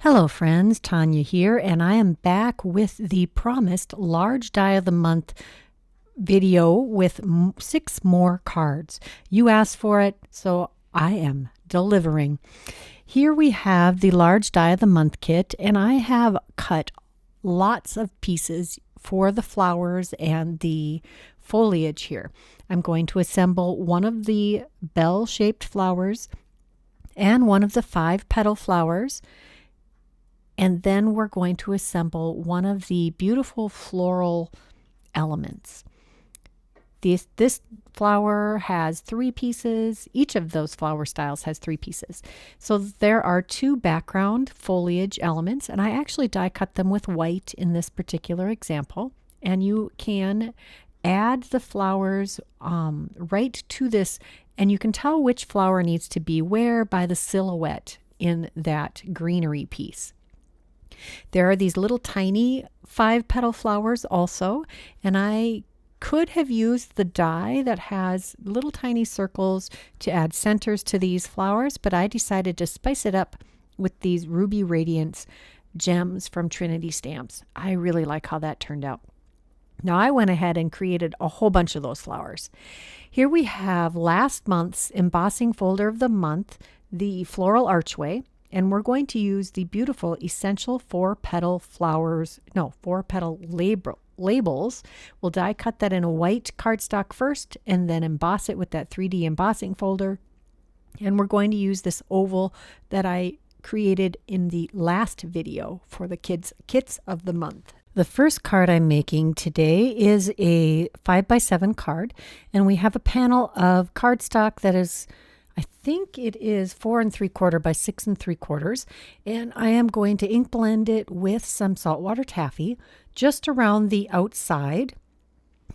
Hello friends, Tanya here, and I am back with the promised large die of the month video with 6 more cards. You asked for it, so I am delivering. Here we have the large die of the month kit, and I have cut lots of pieces for the flowers and the foliage here. I'm going to assemble one of the bell-shaped flowers and one of the 5 petal flowers. And then we're going to assemble one of the beautiful floral elements. This flower has 3 pieces. Each of those flower styles has 3 pieces. So there are 2 background foliage elements, and I actually die cut them with white in this particular example. And you can add the flowers right to this, and you can tell which flower needs to be where by the silhouette in that greenery piece. There are these little tiny 5 petal flowers also, and I could have used the die that has little tiny circles to add centers to these flowers, but I decided to spice it up with these Ruby Radiance gems from Trinity stamps. I really like how that turned out. Now I went ahead and created a whole bunch of those flowers. Here we have last month's embossing folder of the month, the floral archway. And we're going to use the beautiful essential 4 petal labels. We'll die cut that in a white cardstock first and then emboss it with that 3D embossing folder. And we're going to use this oval that I created in the last video for the kits of the month. The first card I'm making today is a 5x7 card, and we have a panel of cardstock that is, I think it is 4 3/4 by 6 3/4, and I am going to ink blend it with some saltwater taffy just around the outside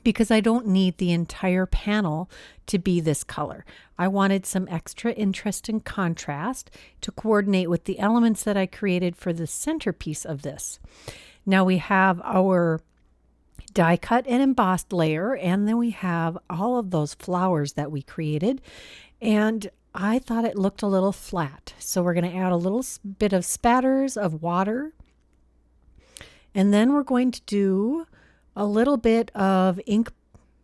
because I don't need the entire panel to be this color. I wanted some extra interest and contrast to coordinate with the elements that I created for the centerpiece of this. Now we have our die cut and embossed layer, and then we have all of those flowers that we created. And I thought it looked a little flat. So we're going to add a little bit of spatters of water. And then we're going to do a little bit of ink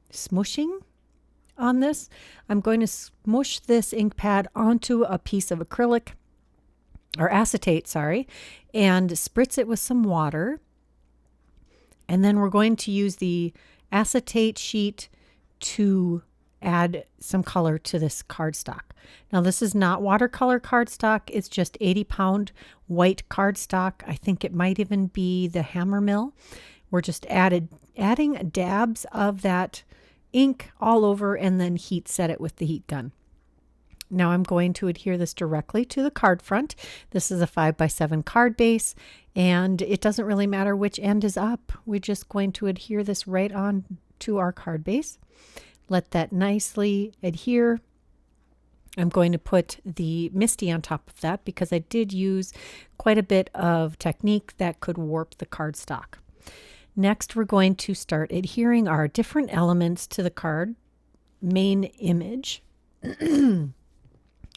smooshing on this. I'm going to smush this ink pad onto a piece of acrylic, or acetate, sorry, and spritz it with some water. And then we're going to use the acetate sheet to add some color to this cardstock. Now this is not watercolor cardstock, it's just 80-pound white cardstock. I think it might even be the hammer mill. We're just adding dabs of that ink all over and then heat set it with the heat gun. Now I'm going to adhere this directly to the card front. This is a 5x7 card base, and it doesn't really matter which end is up. We're just going to adhere this right on to our card base. Let that nicely adhere. I'm going to put the Misty on top of that because I did use quite a bit of technique that could warp the cardstock. Next, we're going to start adhering our different elements to the card main image.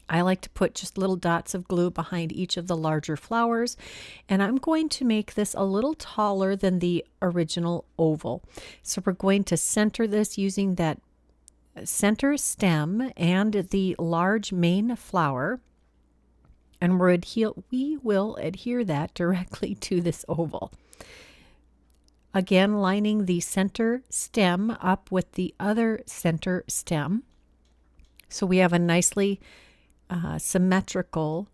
I like to put just little dots of glue behind each of the larger flowers, and I'm going to make this a little taller than the original oval. So we're going to center this using that center stem and the large main flower, and we will adhere that directly to this oval. Again, lining the center stem up with the other center stem, so we have a nicely symmetrical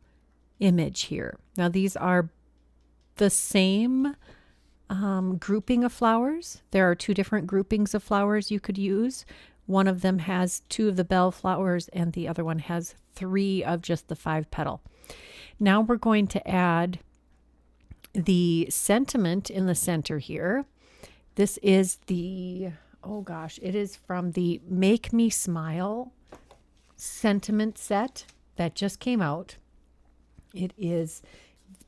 image here. Now these are the same grouping of flowers. There are 2 different groupings of flowers you could use. One of them has 2 of the bell flowers and the other one has 3 of just the 5 petal. Now we're going to add the sentiment in the center here. This is the, it is from the Make Me Smile sentiment set that just came out. It is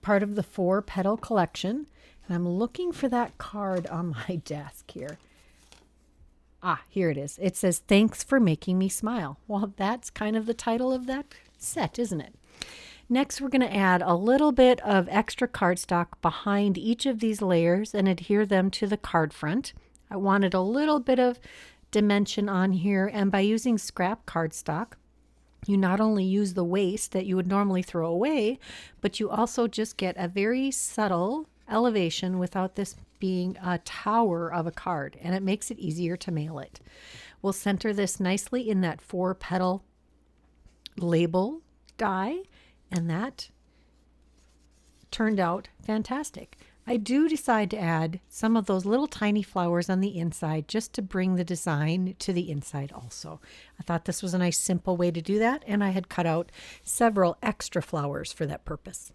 part of the 4 petal collection, and I'm looking for that card on my desk here. Ah, here it is. It says, "Thanks for making me smile." Well, that's kind of the title of that set, isn't it? Next, we're going to add a little bit of extra cardstock behind each of these layers and adhere them to the card front. I wanted a little bit of dimension on here, and by using scrap cardstock, you not only use the waste that you would normally throw away, but you also just get a very subtle elevation without this being a tower of a card, and it makes it easier to mail it. We'll center this nicely in that 4-petal label die, and that turned out fantastic. I do decide to add some of those little tiny flowers on the inside just to bring the design to the inside also. I thought this was a nice simple way to do that, and I had cut out several extra flowers for that purpose.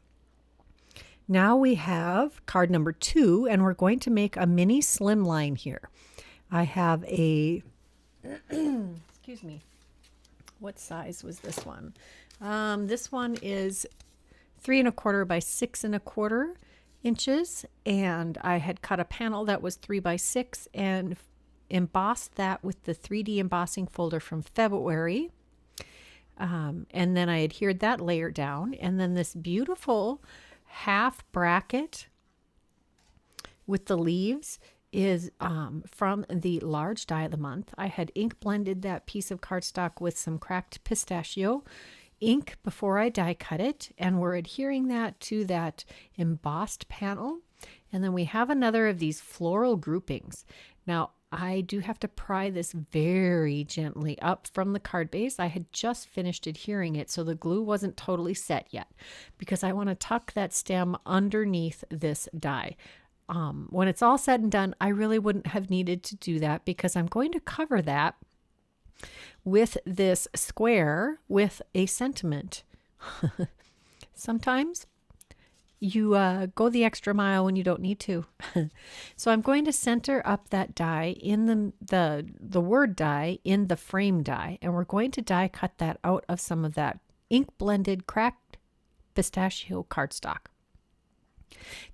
Now we have card number 2, and we're going to make a mini slimline here. I have a, excuse me, what size was this one? This one is 3 1/4 by 6 1/4 inches, and I had cut a panel that was 3 by 6 and embossed that with the 3D embossing folder from February. And then I adhered that layer down, and then this beautiful half bracket with the leaves is from the large die of the month. I had ink blended that piece of cardstock with some cracked pistachio ink before I die cut it, and we're adhering that to that embossed panel. And then we have another of these floral groupings. Now I do have to pry this very gently up from the card base. I had just finished adhering it, so the glue wasn't totally set yet, because I want to tuck that stem underneath this die. When it's all said and done, I really wouldn't have needed to do that, because I'm going to cover that with this square with a sentiment. Sometimes you go the extra mile when you don't need to. So I'm going to center up that die in the word die in the frame die, and we're going to die cut that out of some of that ink blended cracked pistachio cardstock.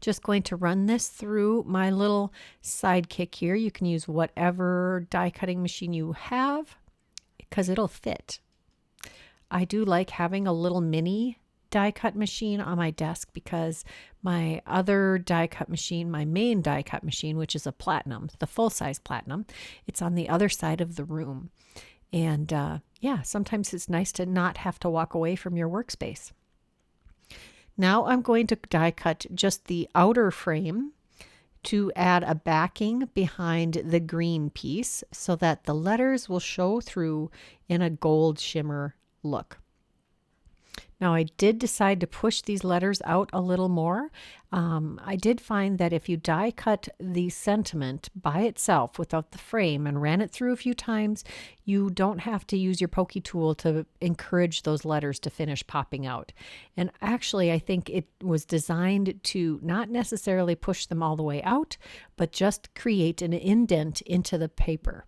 Just going to run this through my little sidekick here. You can use whatever die cutting machine you have, because it'll fit. I do like having a little mini die cut machine on my desk, because my other die cut machine, my main die cut machine, which is a platinum, the full size platinum, it's on the other side of the room. And yeah, sometimes it's nice to not have to walk away from your workspace. Now I'm going to die cut just the outer frame to add a backing behind the green piece so that the letters will show through in a gold shimmer look. Now I did decide to push these letters out a little more. I did find that if you die cut the sentiment by itself without the frame and ran it through a few times, you don't have to use your pokey tool to encourage those letters to finish popping out. And actually, I think it was designed to not necessarily push them all the way out, but just create an indent into the paper.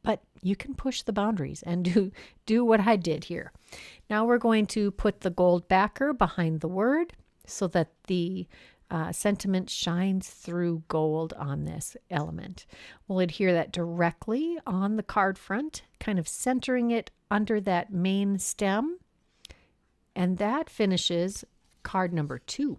But you can push the boundaries and do what I did here. Now we're going to put the gold backer behind the word so that the sentiment shines through gold on this element. We'll adhere that directly on the card front, kind of centering it under that main stem. And that finishes card number 2.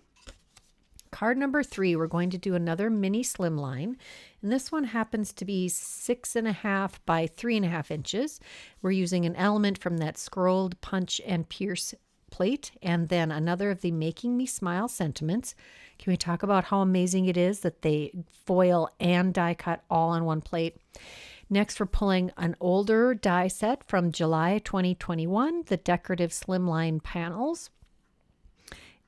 Card number 3, we're going to do another mini slimline, and this one happens to be 6 1/2 by 3 1/2 inches. We're using an element from that scrolled punch and pierce plate, and then another of the Making Me Smile sentiments. Can we talk about how amazing it is that they foil and die cut all on one plate? Next, we're pulling an older die set from July 2021, the decorative slimline panels.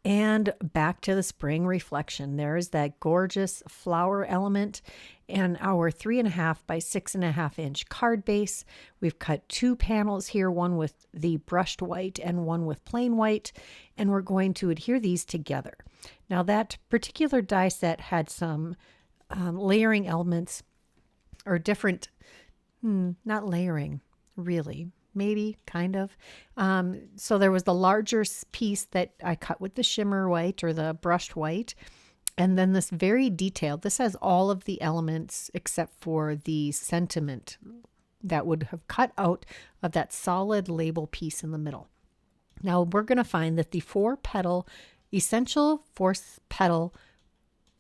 And back to the spring reflection. There's that gorgeous flower element and our 3 1/2 by 6 1/2 inch card base. We've cut 2 panels here, one with the brushed white and one with plain white, and we're going to adhere these together. Now that particular die set had some layering elements, or different, not layering really, maybe, kind of. So there was the larger piece that I cut with the shimmer white or the brushed white. And then this very detailed, this has all of the elements except for the sentiment that would have cut out of that solid label piece in the middle. Now we're going to find that the 4-petal, essential 4-petal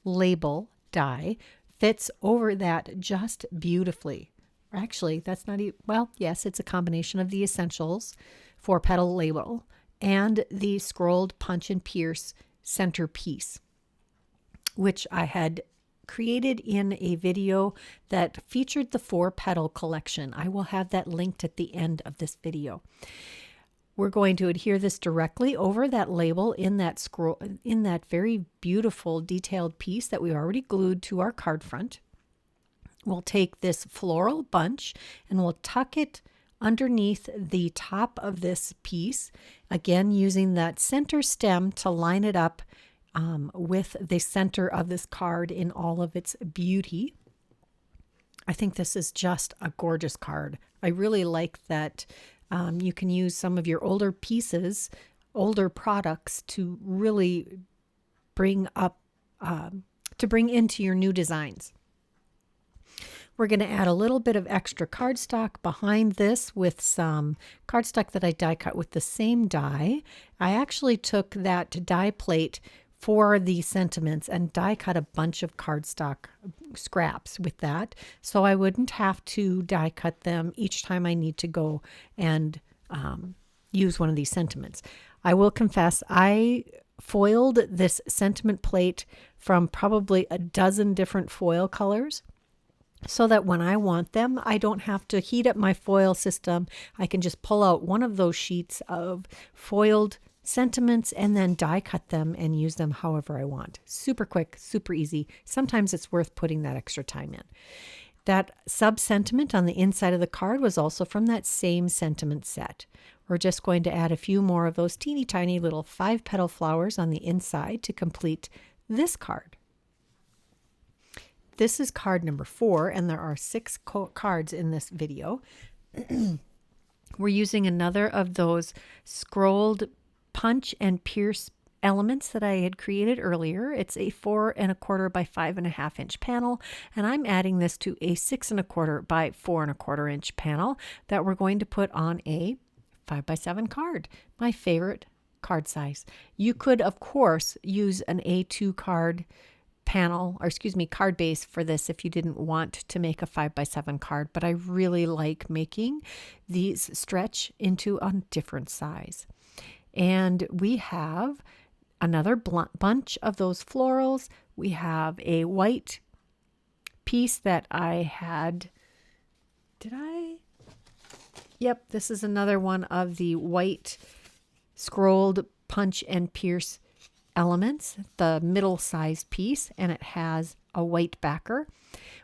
label die fits over that just beautifully. Actually, that's not even, well, yes, it's a combination of the essentials 4-petal label and the scrolled punch and pierce centerpiece, which I had created in a video that featured the 4-petal collection. I will have that linked at the end of this video. We're going to adhere this directly over that label in that scroll, in that very beautiful detailed piece that we already glued to our card front. We'll take this floral bunch and we'll tuck it underneath the top of this piece, again using that center stem to line it up with the center of this card in all of its beauty. I think this is just a gorgeous card. I really like that you can use some of your older pieces, older products to really bring up, to bring into your new designs. We're going to add a little bit of extra cardstock behind this with some cardstock that I die cut with the same die. I actually took that die plate for the sentiments and die cut a bunch of cardstock scraps with that, so I wouldn't have to die cut them each time I need to go and use one of these sentiments. I will confess, I foiled this sentiment plate from probably a dozen different foil colors, so that when I want them, I don't have to heat up my foil system. I can just pull out one of those sheets of foiled sentiments and then die cut them and use them however I want. Super quick, super easy. Sometimes it's worth putting that extra time in. That sub sentiment on the inside of the card was also from that same sentiment set. We're just going to add a few more of those teeny tiny little 5-petal flowers on the inside to complete this card. This is card number 4, and there are 6 cards in this video. We're using another of those scrolled punch and pierce elements that I had created earlier. It's a 4 1/4 by 5.5 inch panel, and I'm adding this to a 6 1/4 by 4 1/4 inch panel that we're going to put on a 5x7 card, my favorite card size. You could, of course, use an A2 card panel, or excuse me, card base for this if you didn't want to make a 5x7 card, but I really like making these stretch into a different size. And we have another bunch of those florals. We have a white piece that I had, Yep, this is another one of the white scrolled punch and pierce elements, the middle-sized piece, and it has a white backer.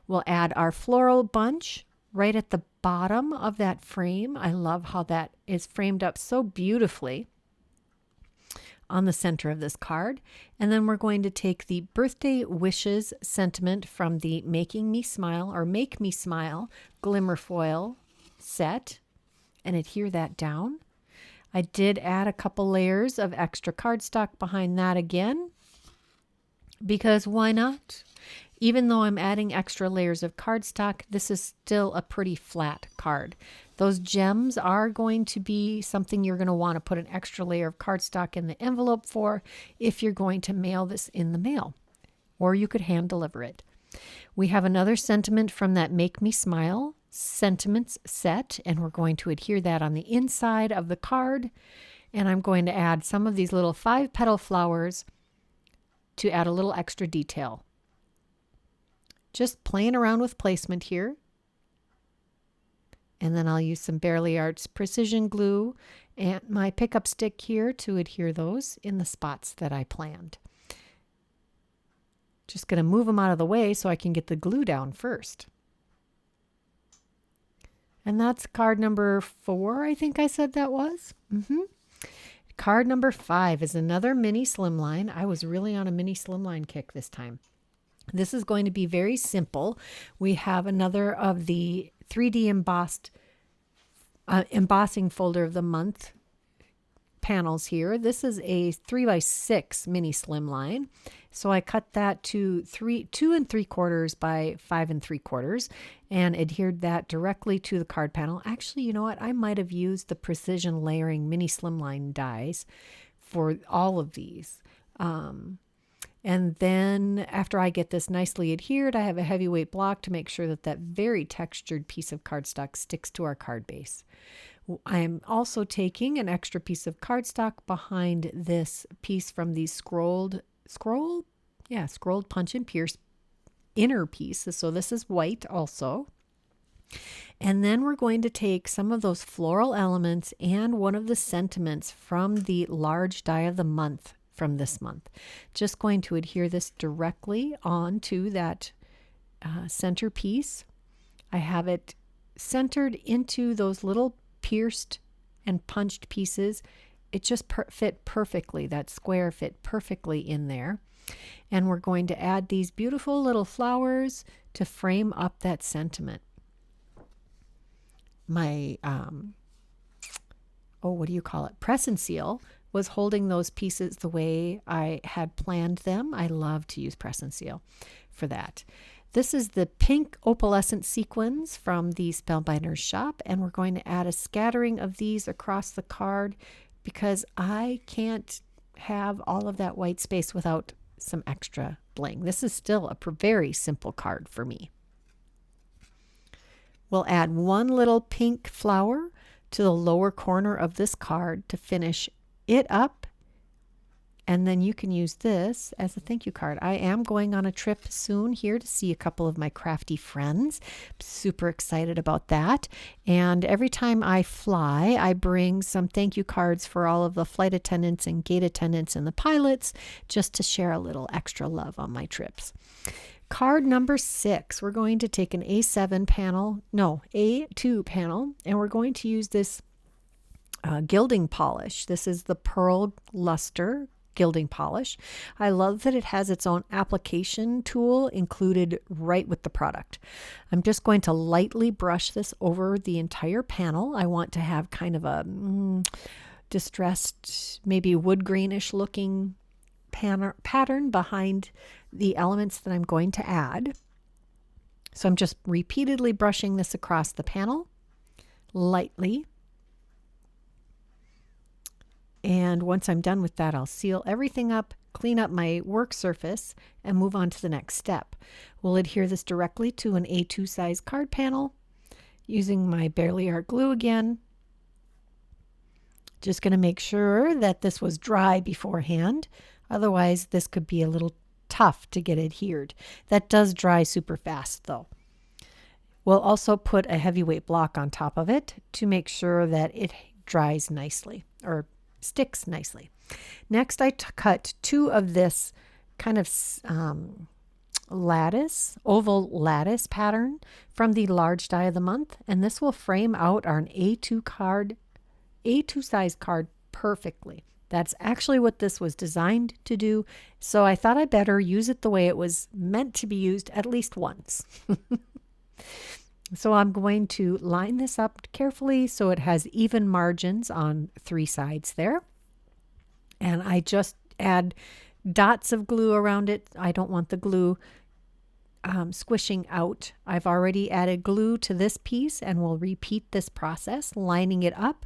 We'll add our floral bunch right at the bottom of that frame. I love how that is framed up so beautifully on the center of this card. And then we're going to take the birthday wishes sentiment from the Making Me Smile or Make Me Smile Glimmer foil set and adhere that down. I did add a couple layers of extra cardstock behind that again, because why not? Even though I'm adding extra layers of cardstock, this is still a pretty flat card. Those gems are going to be something you're going to want to put an extra layer of cardstock in the envelope for if you're going to mail this in the mail, or you could hand deliver it. We have another sentiment from that Make Me Smile sentiments set, and we're going to adhere that on the inside of the card. And I'm going to add some of these little 5-petal flowers to add a little extra detail. Just playing around with placement here. And then I'll use some Bearly Arts precision glue and my pickup stick here to adhere those in the spots that I planned. Just going to move them out of the way so I can get the glue down first. And that's card number 4, I think I said that was. Card number 5 is another mini slimline. I was really on a mini slimline kick this time. This is going to be very simple. We have another of the 3D embossed embossing folder of the month panels here. This is a 3x6 mini slimline. So I cut that to 2 3/4 by 5 3/4 and adhered that directly to the card panel. Actually, you know what? I might have used the precision layering mini slimline dies for all of these. And then after I get this nicely adhered, I have a heavyweight block to make sure that that very textured piece of cardstock sticks to our card base. I am also taking an extra piece of cardstock behind this piece from the scrolled punch and pierce inner piece. So this is white also. And then we're going to take some of those floral elements and one of the sentiments from the large die of the month from this month. Just going to adhere this directly onto that center piece. I have it centered into those little pierced and punched pieces. It just fit perfectly. That square fit perfectly in there. And we're going to add these beautiful little flowers to frame up that sentiment. My, what do you call it? Press and seal was holding those pieces the way I had planned them. I love to use press and seal for that. This is the pink opalescent sequins from the Spellbinders shop, and we're going to add a scattering of these across the card because I can't have all of that white space without some extra bling. This is still a very simple card for me. We'll add one little pink flower to the lower corner of this card to finish it up. And then you can use this as a thank you card. I am going on a trip soon here to see a couple of my crafty friends. Super excited about that. And every time I fly, I bring some thank you cards for all of the flight attendants and gate attendants and the pilots, just to share a little extra love on my trips. Card number 6, we're going to take an A2 panel, and we're going to use this gilding polish. This is the Pearl Lustre gilding polish. I love that it has its own application tool included right with the product. I'm just going to lightly brush this over the entire panel. I want to have kind of a distressed, maybe wood greenish looking pattern behind the elements that I'm going to add. So I'm just repeatedly brushing this across the panel lightly. And once I'm done with that, I'll seal everything up, clean up my work surface, and move on to the next step. We'll adhere this directly to an A2 size card panel using my Barely Art glue again. Just going to make sure that this was dry beforehand. Otherwise, this could be a little tough to get adhered. That does dry super fast though. We'll also put a heavyweight block on top of it to make sure that it dries nicely or sticks nicely. Next, I cut 2 of this kind of oval lattice pattern from the large die of the month, and this will frame out our A2 size card perfectly. That's actually what this was designed to do, so I thought I better use it the way it was meant to be used at least once. So I'm going to line this up carefully so it has even margins on 3 sides there. And I just add dots of glue around it. I don't want the glue squishing out. I've already added glue to this piece, and we'll repeat this process, lining it up,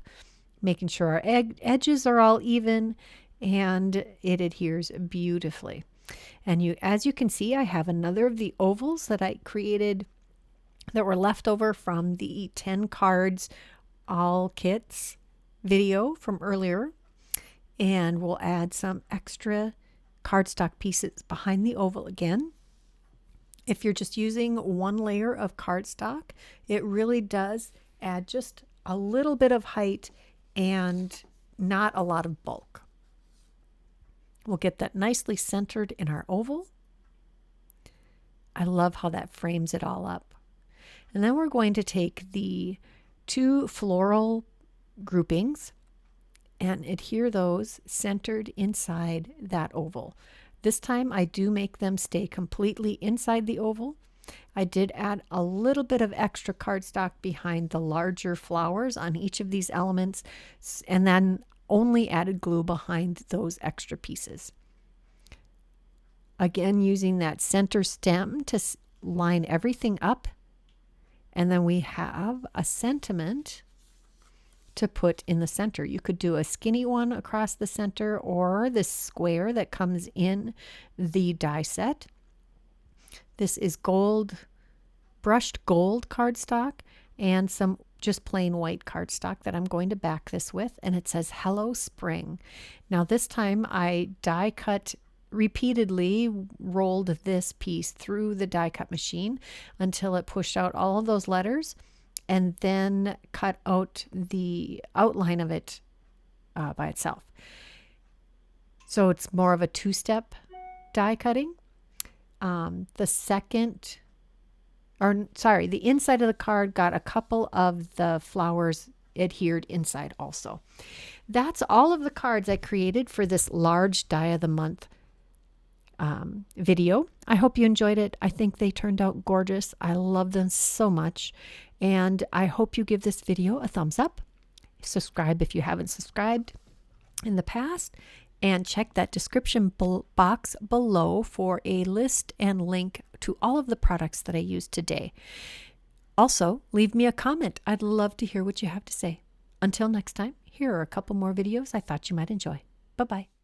making sure our edges are all even, and it adheres beautifully. And as you can see, I have another of the ovals that I created that were left over from the 10 cards all kits video from earlier. And we'll add some extra cardstock pieces behind the oval again. If you're just using one layer of cardstock, it really does add just a little bit of height and not a lot of bulk. We'll get that nicely centered in our oval. I love how that frames it all up. And then we're going to take the 2 floral groupings and adhere those centered inside that oval. This time I do make them stay completely inside the oval. I did add a little bit of extra cardstock behind the larger flowers on each of these elements, and then only added glue behind those extra pieces. Again, using that center stem to line everything up. And then we have a sentiment to put in the center. You could do a skinny one across the center or this square that comes in the die set. This is gold, brushed gold cardstock and some just plain white cardstock that I'm going to back this with. And it says Hello Spring. Now this time I die cut repeatedly, rolled this piece through the die cut machine until it pushed out all of those letters, and then cut out the outline of it by itself. So it's more of a two-step die cutting. The inside of the card got a couple of the flowers adhered inside also. That's all of the cards I created for this large die of the month video. I hope you enjoyed it. I think they turned out gorgeous. I love them so much. And I hope you give this video a thumbs up. Subscribe if you haven't subscribed in the past. And check that description box below for a list and link to all of the products that I used today. Also, leave me a comment. I'd love to hear what you have to say. Until next time, here are a couple more videos I thought you might enjoy. Bye-bye.